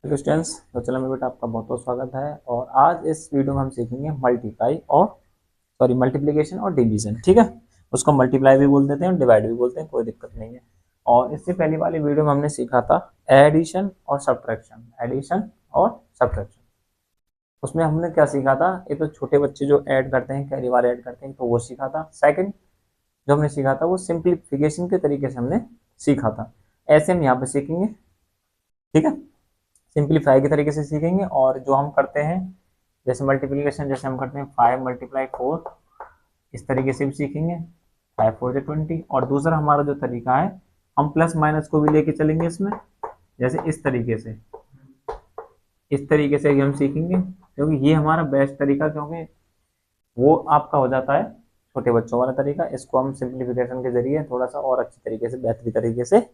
Hello students. तो चलो मेरे बेटा आपका बहुत बहुत स्वागत है। और आज इस वीडियो में हम सीखेंगे मल्टीप्लाई और मल्टीप्लिकेशन और डिवीजन। ठीक है, उसको मल्टीप्लाई भी बोल देते हैं और डिवाइड भी बोलते हैं, कोई दिक्कत नहीं है। और इससे पहली वाली वीडियो में हमने सीखा था एडिशन और सब्ट्रैक्शन। एडिशन और सब्ट्रैक्शन, उसमें हमने क्या सीखा था? ये तो छोटे बच्चे जो ऐड करते हैं, कैरी बार ऐड करते हैं, तो वो सीखा था। सेकंड जो हमने सीखा था वो सिंप्लीफिकेशन के तरीके से हमने सीखा था। ऐसे हम यहाँ पे सीखेंगे। ठीक है, सिंप्लीफाई के तरीके से सीखेंगे। और जो हम करते हैं जैसे मल्टीप्लिकेशन, जैसे हम करते हैं 5 × 4, इस तरीके से भी सीखेंगे। 5 × 4 = 20। और दूसरा हमारा जो तरीका है, हम प्लस माइनस को भी लेके चलेंगे इसमें, जैसे इस तरीके से भी हम सीखेंगे, क्योंकि ये हमारा बेस्ट तरीका, क्योंकि वो आपका हो जाता है छोटे बच्चों वाला तरीका। इसको हम सिंप्लीफिकेशन के जरिए थोड़ा सा और अच्छी तरीके से, बेहतरीन तरीके से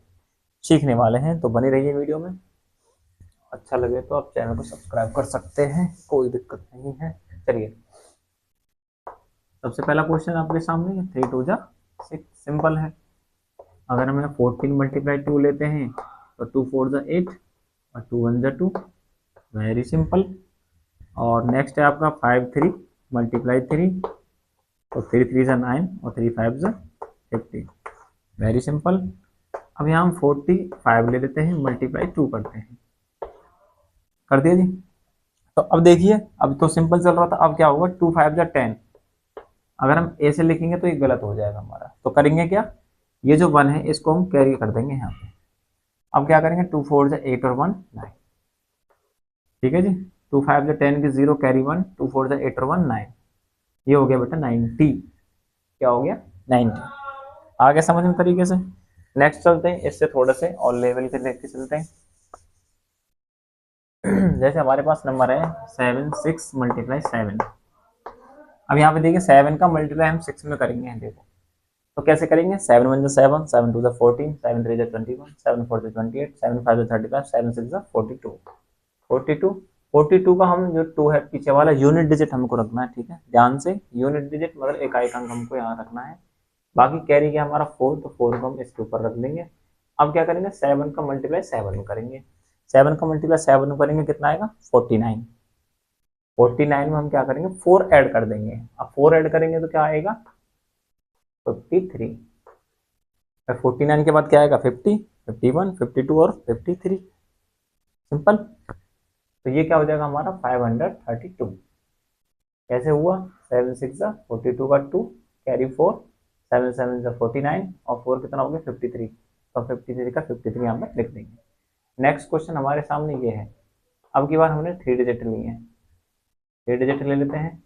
सीखने वाले हैं। तो बने रहिए वीडियो में। अच्छा लगे तो आप चैनल को सब्सक्राइब कर सकते हैं, कोई दिक्कत नहीं है। चलिए, सबसे पहला क्वेश्चन आपके सामने है। 3 × 2 = 6। सिंपल है। अगर हम 14 × 2 लेते हैं तो 2 × 4 = 8 और 2 × 1 = 2। Very simple. और नेक्स्ट है आपका 5 3 × 3 तो 3 3 = 9 और 3 5 = 50। Very simple. अब यहाँ हम 45 ले लेते हैं, मल्टीप्लाई 2 करते हैं। कर दिया जी। तो अब देखिए, अब तो सिंपल चल रहा था, अब क्या होगा? 2 5 = 10। अगर हम ए से लिखेंगे तो ये गलत हो जाएगा हमारा, तो करेंगे क्या? ये जो 1 है इसको हम कैरी कर देंगे यहाँ पे। अब क्या करेंगे? 2 4 = 8 और 1 9। ठीक है जी। 2 5 = 10 की 0 कैरी 1, 2 4 = 8 और 1 9। ये हो गया बेटा 90। क्या हो गया? 90। आ गया समझ में तरीके से। नेक्स्ट चलते हैं, इससे थोड़े से और लेवल के लेके चलते हैं। जैसे हमारे पास नंबर है 7 6 × 7। अब यहाँ पे देखिए 7 का मल्टीप्लाई हम 6 में करेंगे। देखो तो कैसे करेंगे? 7 1 = 7, 7 2 = 14, 7 3 = 21, 7 4 = 28, 7 5 = 35, 7 6 = 42। 42 42 का हम जो 2 है पीछे वाला यूनिट डिजिट हमको रखना है। ठीक है, ध्यान से। यूनिट डिजिट मतलब इकाई अंक हमको यहाँ रखना है। बाकी कैरी क्या हमारा 4, तो 4 को हम इसके ऊपर रख देंगे। अब क्या करेंगे? 7 का मल्टीप्लाई 7 में करेंगे। 7 का मल्टीप्लाई 7 में करेंगे, कितना आएगा? 49। 49 में हम क्या करेंगे? 4 ऐड कर देंगे। अब 4 ऐड करेंगे तो क्या आएगा? 53। 49 के बाद क्या आएगा? 50, 51, 52 और 53। सिंपल। तो ये क्या हो जाएगा हमारा? 532। कैसे हुआ? 7 6 = 42 का 2 कैरी 4, 7 7 = 49 और 4 कितना हो गया? 53। तो 53 का 53 यहाँ पर लिख देंगे। नेक्स्ट क्वेश्चन हमारे सामने ये है। अब की बार हमने 3 डिजिट ली है। 3 डिजिट ले लेते हैं,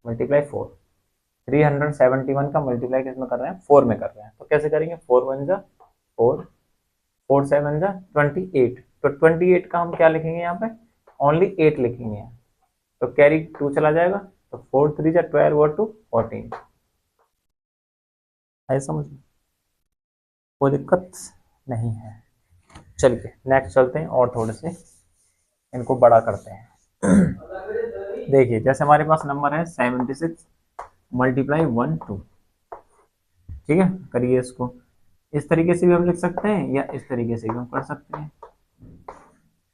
मल्टीप्लाई 4। 371 का मल्टीप्लाई किसमें कर रहे हैं? 4 में कर रहे हैं। तो कैसे करेंगे? 4 1 = 4, 4 7 = 28। तो 28 का हम क्या लिखेंगे यहाँ पे? ओनली 8 लिखेंगे। तो कैरी 2 चला जाएगा, तो 4 3 = 12 और 2 14। है समझ में? कोई दिक्कत नहीं है। चलिए नेक्स्ट चलते हैं और थोड़े से इनको बड़ा करते हैं। देखिए जैसे हमारे पास नंबर है 76 × 1 2। ठीक है, करिए इसको। इस तरीके से भी हम लिख सकते हैं या इस तरीके से भी हम कर सकते हैं।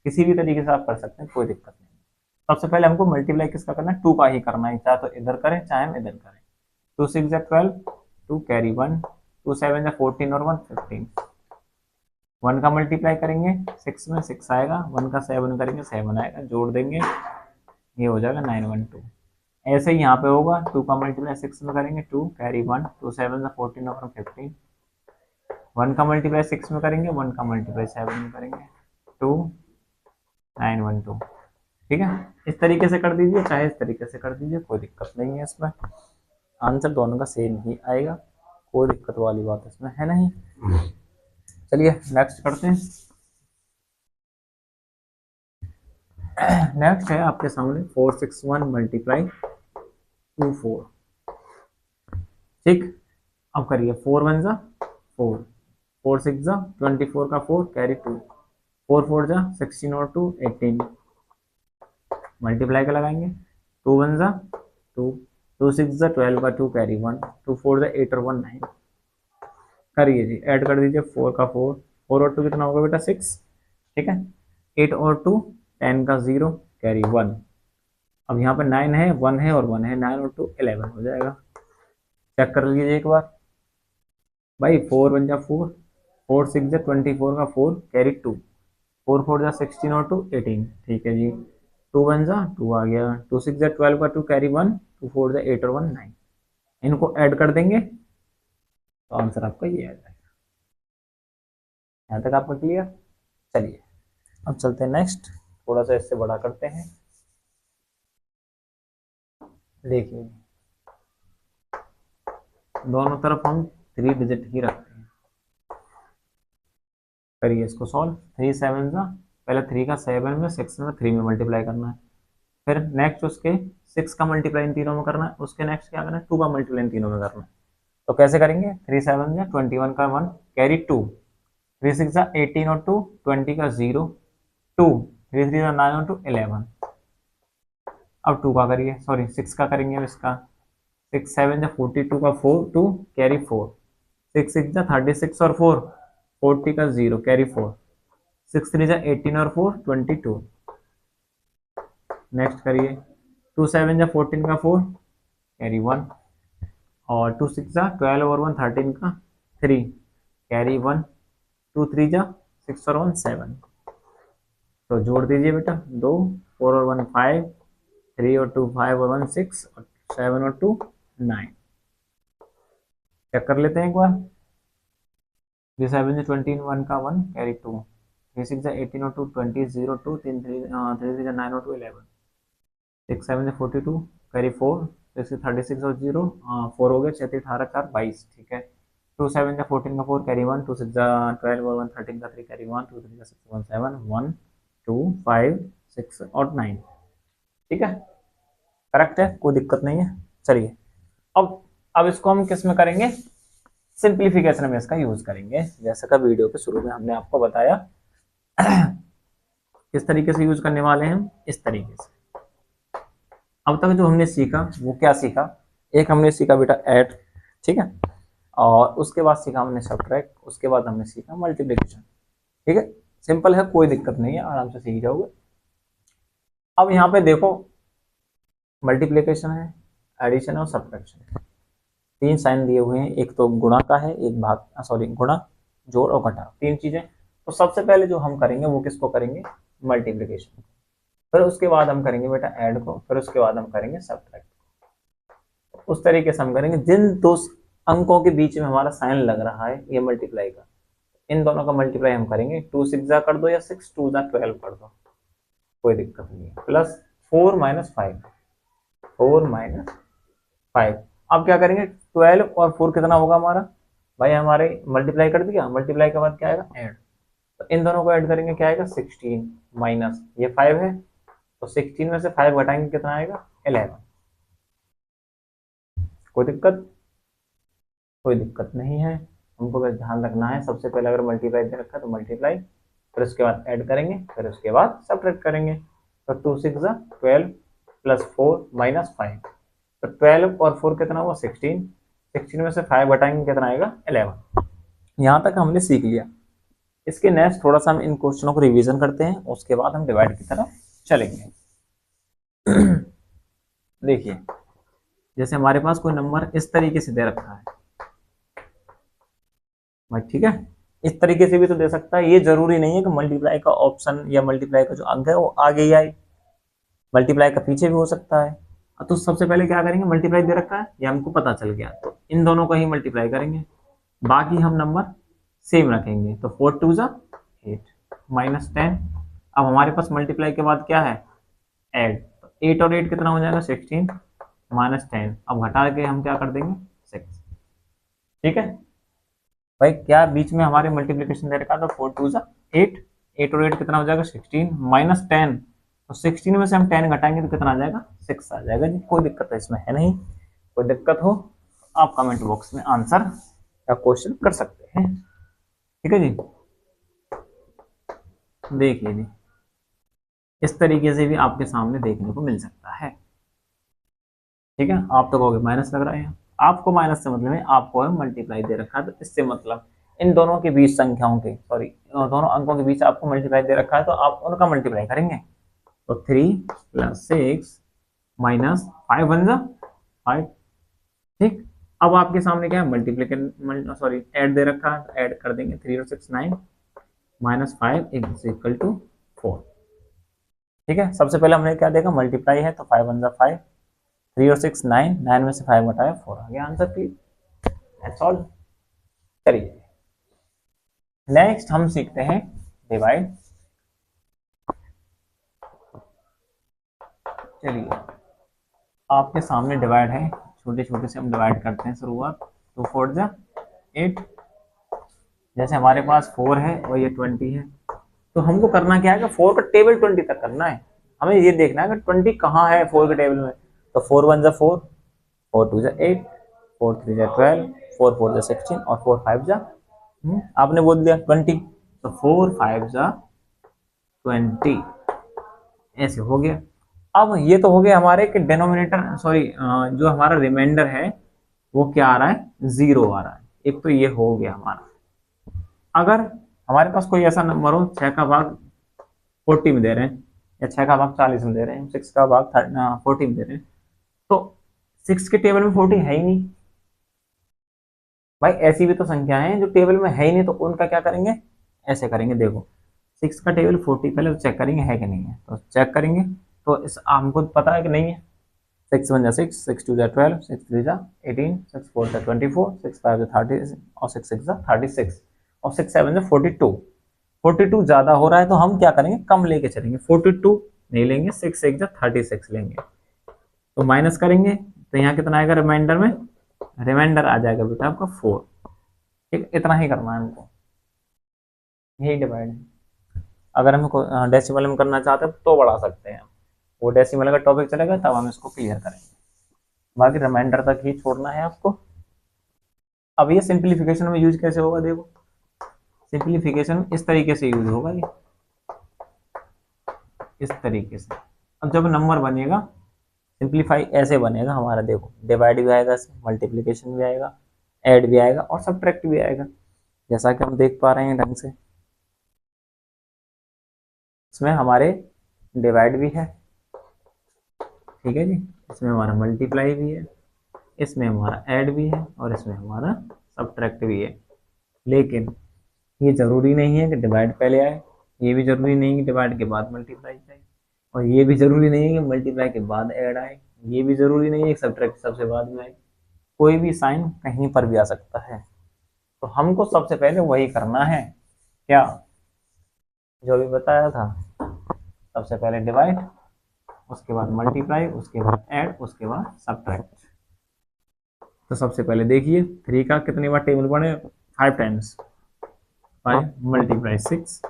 किसी भी तरीके से आप कर सकते हैं, कोई दिक्कत नहीं। सबसे पहले हमको मल्टीप्लाई किसका करना है? 2 का ही करना है, चाहे तो इधर करें चाहे हम इधर करें। 2 6 = 12, 2 कैरी 1, 2 7 = 14 और 1 15। 1 का मल्टीप्लाई करेंगे 6 में, 6 आएगा। 1 का 7 करेंगे, 7 आएगा, जोड़ देंगे, ये हो जाएगा 912। ऐसे ही यहाँ पे होगा। 2 का मल्टीप्लाई 6 में करेंगे, 2 कैरी 1, 2 7 = 14 और 15। 1 का मल्टीप्लाई 6 में करेंगे, 1 का मल्टीप्लाई 7 में करेंगे, 2 912। ठीक है, इस तरीके से कर दीजिए चाहे इस तरीके से कर दीजिए, कोई दिक्कत नहीं है इसमें। आंसर दोनों का सेम ही आएगा, कोई दिक्कत वाली बात इसमें है नहीं। चलिए नेक्स्ट करते हैं। नेक्स्ट है आपके सामने 461 × 24। ठीक, अब करिए 4 1 = 4, 4 6 = 24 का 4 कैरी 2, 4 4 = 16 और 2 18। मल्टीप्लाई का लगाएंगे। 2 1 = 2, 2 6 = 12 का 2 कैरी 1, 2 4 = 8 और 1 9। करिए जी, ऐड कर दीजिए 4 का 4, 4 और 2 कितना होगा बेटा? 6। ठीक है, 8 और 2 10 का 0 कैरी 1। अब यहाँ पे 9 है 1 है और 1 है, 9 और 2 11 हो जाएगा। चेक कर लीजिए एक बार भाई, 4 1 जा 4, 4 6 जा 24 का 4 कैरी 2, 4 4 जा 16 और 2 18, ठीक है जी। 2 1 जा 2 आ गया, 2 6 जा 12 का 2 कैरी 1, 2 4 जा 8 और 1 9। इनको ऐड कर देंगे तो आंसर आपका ये आ जाएगा। यहाँ तक आपका क्लियर? चलिए अब चलते हैं नेक्स्ट, थोड़ा सा इससे बड़ा करते हैं। देखिए दोनों तरफ हम 3 डिजिट ही रखते हैं। करिए इसको सॉल्व। 3 7 जा, पहले 3 का 7 में 6 में 3 में मल्टीप्लाई करना है, फिर नेक्स्ट उसके 6 का मल्टीप्लाई इन तीनों में करना है, उसके नेक्स्ट क्या करना है 2 का मल्टीप्लाई इन तीनों में करना है। तो कैसे करेंगे? 3 7 जा 21 का 1 कैरी 2, 3 6 जा 18 और 2 20 का 0 2, 3 3 जा 9 और 2 11। अब 2 का करिए, सॉरी 6 का करेंगे अब इसका। 6 7 जा 42 का 4 2 कैरी 4, 6 6 जा 36 और 4 40 का 0 कैरी 4, 6 3 जा 18 और 4 22। नेक्स्ट करिए 2 7 जा 14 का 4 कैरी 1, और 2 6 जा 12 और 1 13 का 3 कैरी 1, 2 3 जा 6 और 1 7। तो जोड़ दीजिए बेटा, 2 4 और 1 5, 3 और 2 5 और 1 6 और 7 और 2 9। चेक कर लेते हैं एक बार। 3 7 जा 21 का 1 कैरी 2, 3 6 जा 18 और 2 20 0 2 3 3 3 जा 9 और 2 11, 6 7 जा 42 कैरी 4, 6 36 और 0 4 हो गए, 6 18 4 22, ठीक है। 2 7 जा 14 का 4 कैरी 1, 2 6 जा 12 और 1 13 का 3 कैरी 1, 2 3 जा 6 1 7 1 2 5 6 और 9, ठीक है। करेक्ट है, कोई दिक्कत नहीं है। चलिए अब इसको हम किस में करेंगे? सिंप्लीफिकेशन में इसका यूज करेंगे, जैसा का वीडियो के शुरू में हमने आपको बताया। किस तरीके से यूज करने वाले हैं हम? इस तरीके से। अब तक जो हमने सीखा वो क्या सीखा? एक हमने सीखा बेटा ऐड, ठीक है, और उसके बाद सीखा हमने सब्ट्रैक्ट, उसके बाद हमने सीखा मल्टीप्लिकेशन, ठीक है। सिंपल है, कोई दिक्कत नहीं है, आराम से सीख जाओगे। अब यहाँ पे देखो मल्टीप्लिकेशन है, एडिशन और सब्ट्रैक्शन है, 3 साइन दिए हुए हैं, एक तो गुणा का है, एक भाग सॉरी गुणा जोड़ और घटा, 3 चीजें। तो सबसे पहले जो हम करेंगे वो किसको करेंगे? मल्टीप्लिकेशन। फिर उसके बाद हम करेंगे बेटा ऐड को, फिर उसके बाद हम करेंगे सब्ट्रैक्ट को। उस तरीके से हम करेंगे जिन दो अंकों के बीच में हमारा साइन लग रहा है ये मल्टीप्लाई का, इन दोनों का मल्टीप्लाई हम करेंगे। 2 6 जा कर दो या 6 2 जा 12 कर दो, कोई दिक्कत नहीं है। Plus 4 minus 5, 4 minus 5। अब क्या करेंगे? 12 और 4 कितना होगा हमारा? भाई हमारे मल्टीप्लाई कर दिया, मल्टीप्लाई के बाद क्या आएगा? ऐड। तो इन दोनों को ऐड करेंगे, क्या आएगा? 16 माइनस ये 5 है, तो 16 में से 5 घटाएंगे, कितना आएगा? 11। कोई दिक्कत? कोई दिक्कत नहीं है। हमको बस ध्यान रखना है, सबसे पहले अगर मल्टीप्लाई दे रखा है तो मल्टीप्लाई, फिर उसके बाद ऐड करेंगे, फिर उसके बाद सब्ट्रैक्ट करेंगे। तो 2 6 12 प्लस 4 माइनस 5, तो 12 और 4 कितना हुआ? 16, 16 में से 5 घटाएंगे, कितना आएगा? 11। यहाँ तक हमने सीख लिया। इसके नेक्स्ट थोड़ा सा हम इन क्वेश्चनों को रिवीजन करते हैं, उसके बाद हम डिवाइड की तरफ चलेंगे। देखिए जैसे हमारे पास कोई नंबर इस तरीके से दे रखा है भाई, ठीक है, इस तरीके से भी तो दे सकता है, ये जरूरी नहीं है कि मल्टीप्लाई का ऑप्शन या मल्टीप्लाई का जो अंक है वो आगे ही आए, मल्टीप्लाई का पीछे भी हो सकता है। तो सबसे पहले क्या करेंगे? मल्टीप्लाई दे रखा है, ये हमको पता चल गया, तो इन दोनों को ही मल्टीप्लाई करेंगे, बाकी हम नंबर सेम रखेंगे। तो 4 2 जा 8 माइनस 10। अब हमारे पास मल्टीप्लाई के बाद क्या है? ऐड। तो 8 और 8 कितना हो जाएगा? 16 माइनस 10। अब घटा के हम क्या कर देंगे? 6, ठीक है भाई। क्या बीच में हमारे मल्टीप्लिकेशन दे रखा था? 4 2 जा 8, 8 और 8 कितना हो जाएगा? 16 माइनस 10। तो 16 में से हम 10 घटाएंगे तो कितना आ जाएगा? 6 आ जाएगा जी। कोई दिक्कत है इसमें है नहीं। कोई दिक्कत हो आप कमेंट बॉक्स में आंसर या क्वेश्चन कर सकते हैं, ठीक है जी। देखिए जी इस तरीके से भी आपके सामने देखने को मिल सकता है, ठीक है। आप तो कहोगे माइनस लग रहा है, आपको माइनस से मतलब है, आपको मल्टीप्लाई दे रखा है, तो इससे मतलब इन दोनों के बीच संख्याओं के सॉरी दोनों अंकों के बीच आपको मल्टीप्लाई दे रखा है तो आप उनका मल्टीप्लाई करेंगे। तो 3 + 6 माइनस 5 बन जा 5। ठीक, अब आपके सामने क्या है, मल्टीप्लिकेशन सॉरी ऐड दे रखा है, ऐड कर देंगे। 3 और 6 9 माइनस 5 इज इक्वल टू 4। ठीक है, सबसे पहले हमने क्या देखा, मल्टीप्लाई है तो 5 बन जा 5, 3 और 6 9, 9 में से 5 घटाया 4 आ गया आंसर। Please that's all. चलिए नेक्स्ट हम सीखते हैं डिवाइड। चलिए आपके सामने डिवाइड है, छोटे छोटे से हम डिवाइड करते हैं शुरुआत। 2 4 जा 8, जैसे हमारे पास 4 है और ये 20 है, तो हमको करना क्या है कि 4 का टेबल 20 तक करना है। हमें ये देखना है कि 20 कहाँ है 4 के टेबल में। तो 4 1 जा 4, 4 2 जा 8, 4 3 जा 12, 4 4 जा 16 और 4 5 जा आपने बोल दिया 20, तो 4 5 जा 20 ऐसे हो गया। अब ये तो हो गया हमारे कि डिनोमिनेटर सॉरी जो हमारा रिमाइंडर है वो क्या आ रहा है, 0 आ रहा है। एक तो ये हो गया हमारा। अगर हमारे पास कोई ऐसा नंबर हो 6 का भाग 40 में दे रहे हैं, या 6 का भाग 40 में दे रहे हैं, 6 का भाग 40 में दे रहे हैं, तो 6 के टेबल में 40 है ही नहीं। भाई ऐसी भी तो संख्या है जो टेबल में है ही नहीं, तो उनका क्या करेंगे, ऐसे करेंगे। देखो 6 का टेबल 40 पहले तो चेक करेंगे है कि नहीं है, तो चेक करेंगे। तो इस हमको पता है कि नहीं है। 6 1 जा 6, 6 2 जा 12, 6 3 जा 18, 6 4 जा 24, 6 5 जा 30 और 6 6 जा 36 और 6 7 जा 42। 42 ज्यादा हो रहा है तो हम क्या करेंगे, कम लेके चलेंगे। 42 नहीं लेंगे, 6 1 जा 36 लेंगे। तो माइनस करेंगे तो यहाँ कितना आएगा रिमाइंडर में, रिमाइंडर आ जाएगा बेटा आपका 4। ठीक, इतना ही करना है हमको, यही डिवाइड है। अगर हम डेसिमल में करना चाहते हैं तो बढ़ा सकते हैं, वो डेसिमल का टॉपिक चलेगा तब हम इसको क्लियर करेंगे। बाकी रिमाइंडर तक ही छोड़ना है आपको। अब ये सिंप्लीफिकेशन में यूज कैसे होगा, देखो सिंप्लीफिकेशन इस तरीके से यूज होगा, ये इस तरीके से। अब जब नंबर बनेगा सिंप्लीफाई ऐसे बनेगा हमारा, देखो डिवाइड भी आएगा, मल्टीप्लीकेशन भी आएगा, ऐड भी आएगा और सब्ट्रैक्ट भी आएगा, जैसा कि हम देख पा रहे हैं ढंग से। इसमें हमारे डिवाइड भी है, ठीक है जी, इसमें हमारा मल्टीप्लाई भी है, इसमें हमारा ऐड भी है और इसमें हमारा सब्ट्रैक्ट भी है। लेकिन ये जरूरी नहीं है कि डिवाइड पहले आए, ये भी जरूरी नहीं कि डिवाइड के बाद मल्टीप्लाई आए, और ये भी जरूरी नहीं है कि मल्टीप्लाई के बाद ऐड आए, ये भी जरूरी नहीं है कि सब्ट्रैक्ट सबसे बाद में आए। कोई भी साइन कहीं पर भी आ सकता है। तो हमको सबसे पहले वही करना है, क्या जो भी बताया था। सबसे पहले डिवाइड, उसके बाद मल्टीप्लाई, उसके बाद ऐड, उसके बाद सब्ट्रैक्ट। तो सबसे पहले देखिए 3 का कितनी बार टेबल बने, 5 टाइम्स। 5 मल्टीप्लाई 6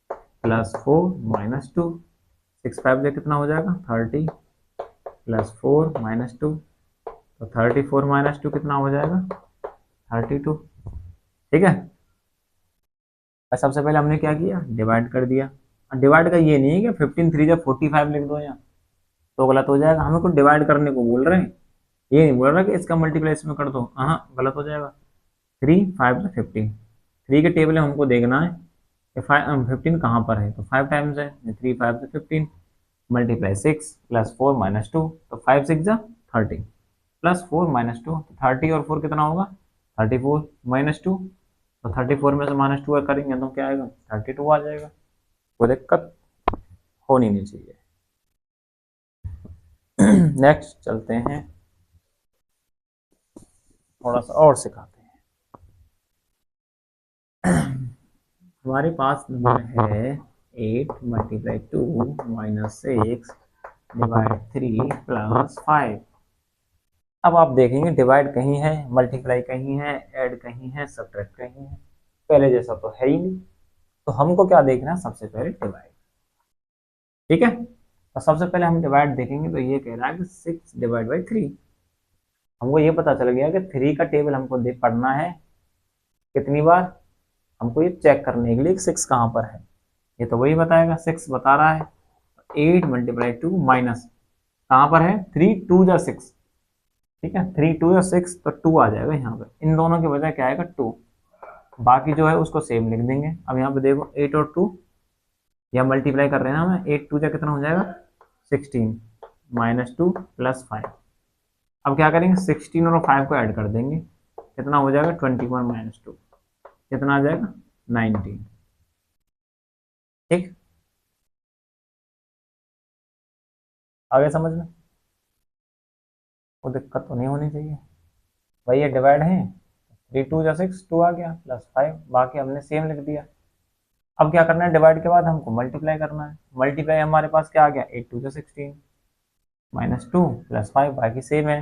प्लस 4 माइनस 2, 6 5 से कितना हो जाएगा 30 प्लस 4 माइनस 2, तो 34 माइनस 2 कितना हो जाएगा 32। ठीक है, और सबसे पहले हमने क्या किया, डिवाइड कर दिया। डिवाइड का ये नहीं है कि 15 3 जब 45 लिख दो यहाँ, तो गलत हो जाएगा। हमें कुछ डिवाइड करने को बोल रहे हैं, ये नहीं बोल रहा कि इसका मल्टीप्लाई इसमें कर दो, हाँ गलत हो जाएगा। 3 5 से 15, 3 के टेबल में हमको देखना है कि 15 कहाँ पर है, तो 5 टाइम्स है, 3 5 से 15 मल्टीप्लाई 6 प्लस 4 माइनस 2, तो 5 6 जा 30 प्लस 4 माइनस 2, तो 30 और 4 कितना होगा 34 माइनस 2, तो 34 में से माइनस 2 करेंगे तो क्या आएगा 32 आ जाएगा। कोई दिक्कत होनी नहीं चाहिए। नेक्स्ट चलते हैं, थोड़ा सा और सिखाते हैं। हमारे पास नंबर है 8 मल्टीप्लाई 2 माइनस 6 डिवाइड 3 प्लस 5। अब आप देखेंगे डिवाइड कहीं है, मल्टीप्लाई कहीं है, ऐड कहीं है, सब्ट्रैक्ट कहीं है, पहले जैसा तो है ही नहीं। तो हमको क्या देखना है, सबसे पहले डिवाइड। ठीक है, तो सबसे पहले हम डिवाइड देखेंगे, तो ये कह रहा है कि 6 डिवाइड बाई 3। हमको ये पता चल गया कि 3 का टेबल हमको देख पढ़ना है कितनी बार, हमको ये चेक करने के लिए 6 कहाँ पर है, ये तो वही बताएगा, 6 बता रहा है। 8 मल्टीप्लाई 2 माइनस कहाँ पर है 3 2 जा 6, ठीक है 3 2 या 6, तो 2 आ जाएगा यहाँ पे, इन दोनों की वजह क्या आएगा 2। बाकी जो है उसको सेम लिख देंगे। अब यहाँ पे देखो 8 और 2 या मल्टीप्लाई कर रहे हैं ना हमें, 8 2 जा कितना हो जाएगा 16 -2 +5। अब क्या करेंगे 16 और 5 को ऐड कर देंगे, कितना हो जाएगा 21 -2, कितना आ जाएगा 19। ठीक, आगे समझ में कोई दिक्कत तो नहीं होनी चाहिए भाई। ये डिवाइड है, 3 2 जा 6, 2 आ गया +5, बाकी हमने सेम लिख दिया। अब क्या करना है, डिवाइड के बाद हमको मल्टीप्लाई करना है। मल्टीप्लाई हमारे पास क्या आ गया, 8 2 जा 16 -2 +5, बाकी सेम है।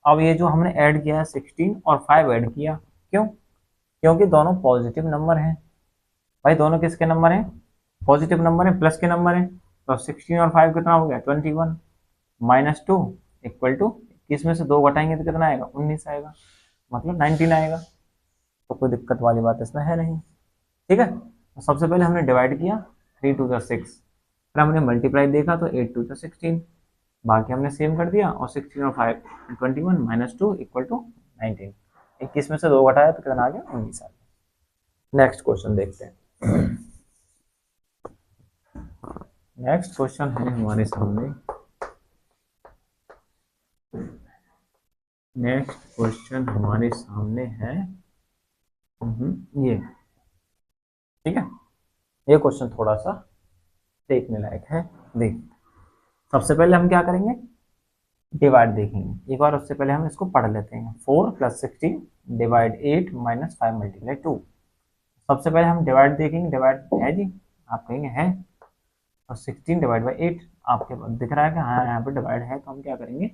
अब ये जो हमने ऐड किया है 16 और 5 ऐड किया, क्यों, क्योंकि दोनों पॉजिटिव नंबर हैं भाई। दोनों किसके नंबर हैं, पॉजिटिव नंबर है, प्लस के नंबर है। तो 16 और 5 कितना हो गया 21 -2 इक्वल टू 21 में से 2 घटाएंगे तो कितना आएगा 19 आएगा, मतलब 19 आएगा। तो कोई दिक्कत वाली बात इसमें है नहीं। ठीक है, तो सबसे पहले हमने डिवाइड किया 3 2 6, फिर हमने मल्टीप्लाई देखा तो 8 2 16, बाकी हमने सेम कर दिया, और 16 और 5 21 -2 इक्वल टू 19। 21 में से 2 घटाया तो कितना आ गया 19 आ गया। नेक्स्ट क्वेश्चन देखते हैं। नेक्स्ट क्वेश्चन है हमारे सामने, नेक्स्ट क्वेश्चन हमारे सामने है ये। ठीक है, ये क्वेश्चन थोड़ा सा देखने लायक है। देख, सबसे पहले हम क्या करेंगे, डिवाइड देखेंगे एक बार, उससे पहले हम इसको पढ़ लेते हैं। 4 + 16 डिवाइड 8 -5 × 2। सबसे पहले हम डिवाइड देखेंगे, डिवाइड है जी, आप कहेंगे है, और 16 डिवाइड बाई 8 आपके पास दिख रहा है कि हाँ यहाँ पे डिवाइड है, तो हम क्या करेंगे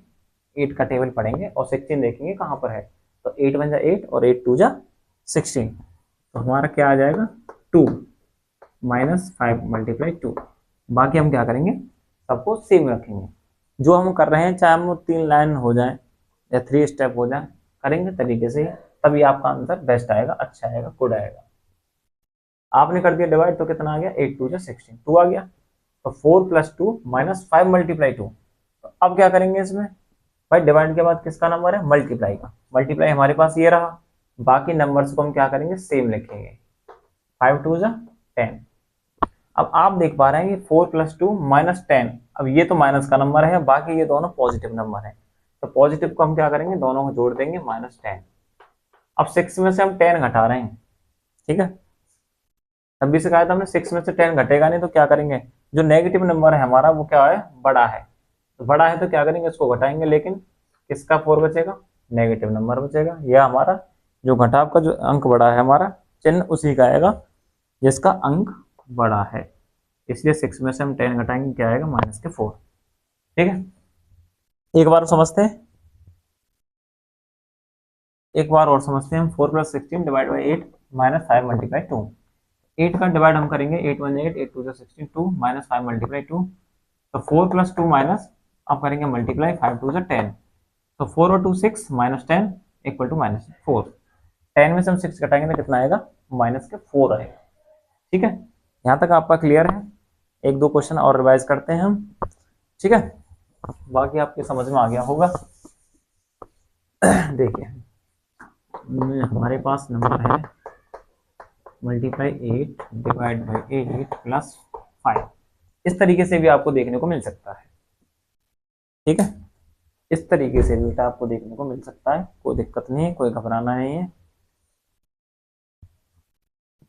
8 का टेबल पढ़ेंगे और 16 देखेंगे कहाँ पर है। तो 8 1 जा 8 और 8 2 जा 16, तो हमारा क्या आ जाएगा 2 -5 × 2। बाकी हम क्या करेंगे, सबको सेम रखेंगे। जो हम कर रहे हैं, चाहे हम 3 लाइन हो जाए या 3 स्टेप हो जाए, करेंगे तरीके से, तभी आपका आंसर बेस्ट आएगा, अच्छा आएगा, गुड आएगा। आपने कर दिया डिवाइड तो कितना आ गया 8 2 जा 16, 2 आ गया। तो 4 + 2 -5 × 2। तो अब क्या करेंगे इसमें भाई, डिवाइड के बाद किसका नंबर है, मल्टीप्लाई का। मल्टीप्लाई हमारे पास ये रहा, बाकी नंबर्स को हम क्या करेंगे सेम लिखेंगे। 5 2 जा 10। अब आप देख पा रहे हैं कि 4 + 2 -10, अब ये तो माइनस का नंबर है, बाकी ये दोनों पॉजिटिव नंबर है, तो पॉजिटिव को हम क्या करेंगे दोनों को जोड़ देंगे -10। अब 6 में से हम 10 घटा रहे हैं, ठीक है, तभी से कहा था हमने 6 में से 10 घटेगा नहीं, तो क्या करेंगे, जो नेगेटिव नंबर है हमारा वो क्या है, बड़ा है, तो बड़ा है तो क्या करेंगे इसको घटाएंगे, लेकिन किसका 4 बचेगा, नेगेटिव नंबर बचेगा। यह हमारा जो घटाव का जो अंक बड़ा है, हमारा चिन्ह उसी का आएगा जिसका अंक बड़ा है, इसलिए 6 में से हम 10 घटाएंगे, क्या आएगा -4। ठीक है, एक बार समझते हैं, एक बार और समझते हैं हम। 4 + 16 डिवाइड बाई 8 -5 × 2। 8 का डिवाइड हम करेंगे, 8 1 8, 8 2 16, 2 -5 × 2। तो 4 + 2 माइनस, अब करेंगे मल्टीप्लाई, 5 2 10। तो 4 और 2 6 -10 इक्वल टू -4। 10 में से हम 6 घटाएंगे तो कितना आएगा -4 आएगा। ठीक है, यहाँ तक आपका क्लियर है। एक दो क्वेश्चन और रिवाइज करते हैं हम, ठीक है, बाकी आपके समझ में आ गया होगा। देखिए हमारे पास नंबर है मल्टीप्लाई 8 डिवाइड बाई 8 + 5। इस तरीके से भी आपको देखने को मिल सकता है। ठीक है, इस तरीके से बेटा आपको देखने को मिल सकता है, कोई दिक्कत नहीं है, कोई घबराना नहीं है।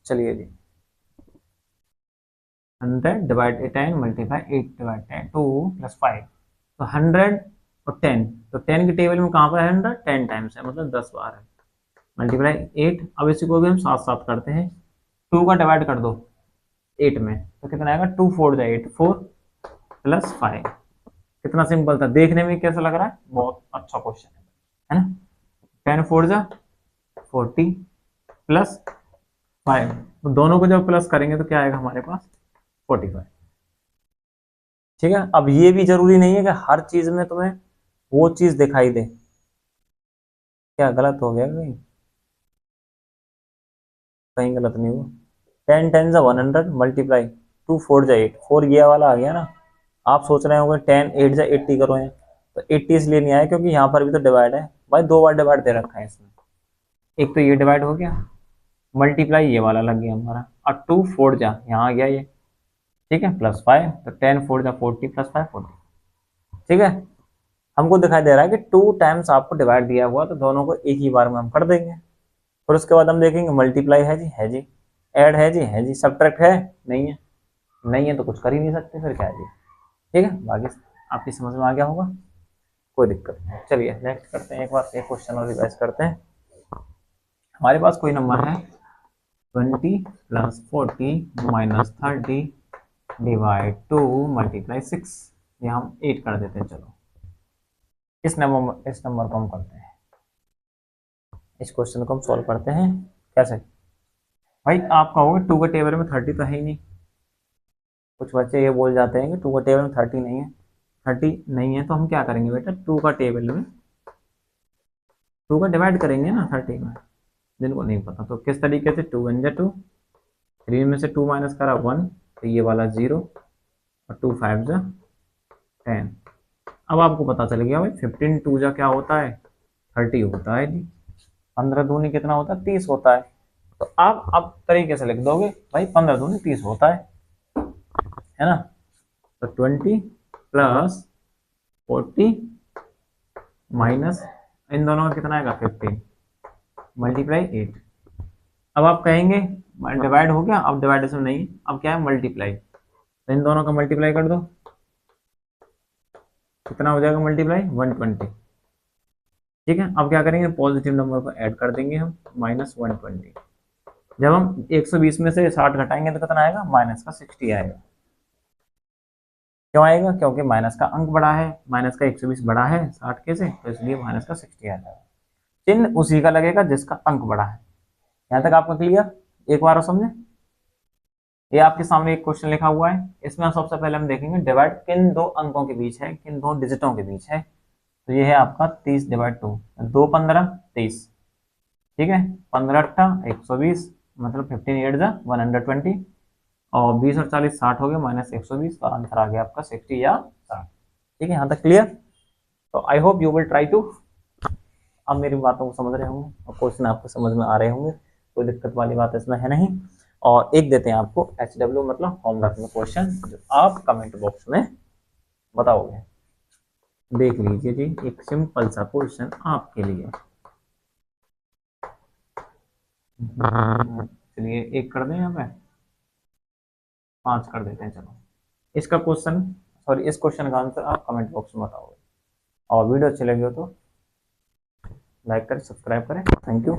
चलिए जी, 100 डिवाइड 10 मल्टीप्लाई 8 डिवाइड 10, 2 + 5। तो 100 और 10, तो 10 के टेबल में कहाँ पर है 100, 10 टाइम्स है, मतलब 10 बार है, मल्टीप्लाई 8। अब इसी को भी हम साथ साथ करते हैं, 2 का डिवाइड कर दो 8 में, तो कितना आएगा 2 4 जा 8, 4 + 5। कितना सिंपल था, देखने में कैसा लग रहा है, बहुत अच्छा क्वेश्चन है ना। 10 4 जा 40 + 5, तो दोनों को जब प्लस करेंगे तो क्या आएगा हमारे पास 45। ठीक है, अब ये भी जरूरी नहीं है कि हर चीज में तुम्हें वो चीज दिखाई दे। क्या गलत हो गया कहीं, कहीं गलत नहीं हुआ। 10 10 जा 100 मल्टीप्लाई 2 4 जा 8, 4 ये वाला आ गया ना। आप सोच रहे होंगे 10 8 जा 80 करो हैं, तो 80 इसलिए नहीं आया क्योंकि यहाँ पर भी तो डिवाइड है भाई, 2 बार डिवाइड दे रखा है इसमें। एक तो ये डिवाइड हो गया, मल्टीप्लाई ये वाला लग गया हमारा, और 2 4 जा यहाँ आ गया ये, ठीक है, +5, तो 10 4 जा 40 +5 40, ठीक है। हमको दिखाई दे रहा है कि 2 टाइम्स आपको डिवाइड दिया हुआ, तो दोनों को एक ही बार में हम कर देंगे। फिर उसके बाद हम देखेंगे मल्टीप्लाई है जी, ऐड है जी, सब्ट्रैक्ट है, नहीं है, नहीं है तो कुछ कर ही नहीं सकते, फिर क्या है जी, ठीक है। बाकी आपकी समझ में आ गया होगा, कोई दिक्कत नहीं। चलिए नेक्स्ट करते हैं, एक बार एक क्वेश्चन और रिवाइज करते हैं। हमारे पास कोई नंबर है 20 + 40 - 30 डिवाइड 2 × 6, ये हम 8 कर देते हैं। चलो इस नंबर को हम करते हैं, इस क्वेश्चन को हम सॉल्व करते हैं। कैसे भाई, आप कहोगे 2 के टेबल में 30 तो है ही नहीं। कुछ बच्चे ये बोल जाते हैं कि 2 का टेबल में 30 नहीं है, 30 नहीं है, तो हम क्या करेंगे बेटा, 2 का टेबल में 2 का डिवाइड करेंगे ना 30 में। जिनको नहीं पता तो किस तरीके से, 2 1 जा 2, 3 में से 2 माइनस करा 1, तो ये वाला 0, और 2 5 जा 10। अब आपको पता चल गया भाई 15 2 जा क्या होता है, 30 होता है जी। 15 दूनी कितना होता है, 30 होता है। तो आप अब तरीके से लिख दोगे भाई 15 दूनी 30 होता है ना। तो 20 + 40 माइनस इन दोनों का कितना आएगा 15 मल्टीप्लाई 8। अब आप कहेंगे डिवाइड हो गया, अब डिवाइडेशन नहीं, अब क्या है मल्टीप्लाई, तो इन दोनों का मल्टीप्लाई कर दो, कितना हो जाएगा मल्टीप्लाई 120, ठीक है। अब क्या करेंगे, पॉजिटिव नंबर को ऐड कर देंगे हम, -120। जब हम 120 में से 60 घटाएंगे तो कितना आएगा, माइनस का 60 आएगा। क्यों आएगा, क्योंकि माइनस का अंक बड़ा है, माइनस का 120 बड़ा है 60 के से, तो इसलिए माइनस का 60 आ जाएगा। चिन्ह उसी का लगेगा जिसका अंक बड़ा है। यहाँ तक आपको क्लियर, एक बार और समझे। ये आपके सामने एक क्वेश्चन लिखा हुआ है, इसमें हम सबसे पहले हम देखेंगे डिवाइड किन दो अंकों के बीच है, किन दो डिजिटों के बीच है। तो ये है आपका 30 / 2, 2 15 30, ठीक है, 15 8 120, मतलब 15 8 जा 120, और 20 और 40 60 हो गया, -120, तो आंसर आ गया आपका 60 या 60, ठीक है। यहाँ तक क्लियर। तो I hope you will try to, अब मेरी बातों को समझ रहे होंगे और क्वेश्चन आपको समझ में आ रहे होंगे, कोई दिक्कत वाली बात इसमें है नहीं। और एक देते हैं आपको HW मतलब होमवर्क में क्वेश्चन, जो आप कमेंट बॉक्स में बताओगे। देख लीजिए जी, एक सिंपल सा क्वेश्चन आपके लिए। चलिए एक कर दें, यहाँ पे 5 कर देते हैं। चलो इसका क्वेश्चन, सॉरी इस क्वेश्चन का आंसर आप कमेंट बॉक्स में बताओगे। और वीडियो अच्छी लगी हो तो लाइक करें, सब्सक्राइब करें। Thank you.